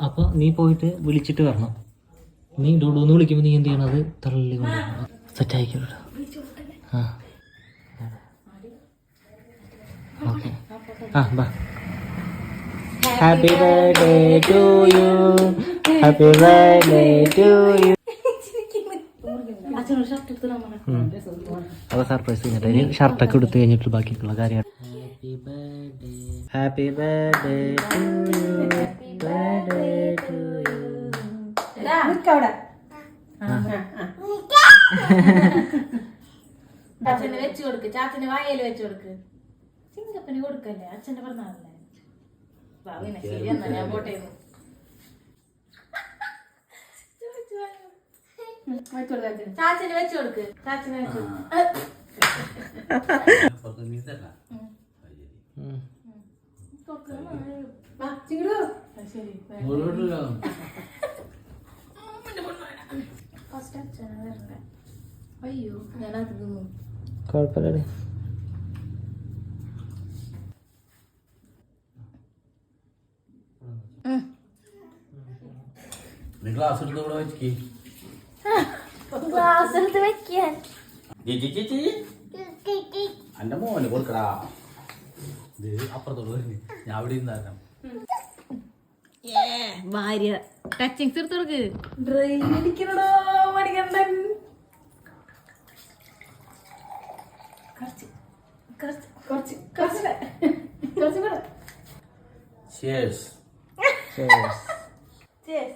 അപ്പൊ നീ പോയിട്ട് വിളിച്ചിട്ട് വരണം. നീ ഡൂഡൂന്ന് വിളിക്കുമ്പോൾ നീ എന്ത് ചെയ്യണത്? തള്ളി സെറ്റ് ആയിക്കോളൂ. ആ ഓക്കെ. ആ ബാ. Happy birthday to you, happy birthday to you. അപ്പോൾ സർപ്രൈസ് കഴിഞ്ഞിട്ട് ഇനി ഷർട്ടൊക്കെ എടുത്ത് കഴിഞ്ഞിട്ട് ബാക്കിയുള്ള കാര്യം. Happy birthday to you, birthday to you. അച്ഛന് വെച്ചു കൊടുക്ക്, ചാച്ചന് വായല് വെച്ചു കൊടുക്ക്. ചിങ്കപ്പന് കൊടുക്കല്ലേ, അച്ഛന്റെ പറഞ്ഞാലേ. ശരി എന്നാ ഞാൻ പോട്ടെ. ചാച്ചന് വെച്ചു കൊടുക്ക്, ചാച്ചന് വെച്ചു അയ്യോ ഞാനത് തിന്നു. കുഴപ്പമില്ലേ? ഗ്ലാസ് എടുത്ത് ഇവിടെ വെച്ചേ. ഗ്ലാസ് എടുത്ത് വെക്കാൻ എന്റെ മോന് കൊടുക്കടാ. ഇത് അപ്പുറത്തോട് വരുന്നു, ഞാൻ അവിടെ ഇരുന്നാക്കാം. ഭാര്യ ടച്ചിങ്സ് എടുത്ത് കൊടുക്ക്. Cheers. Cheers. Cheers.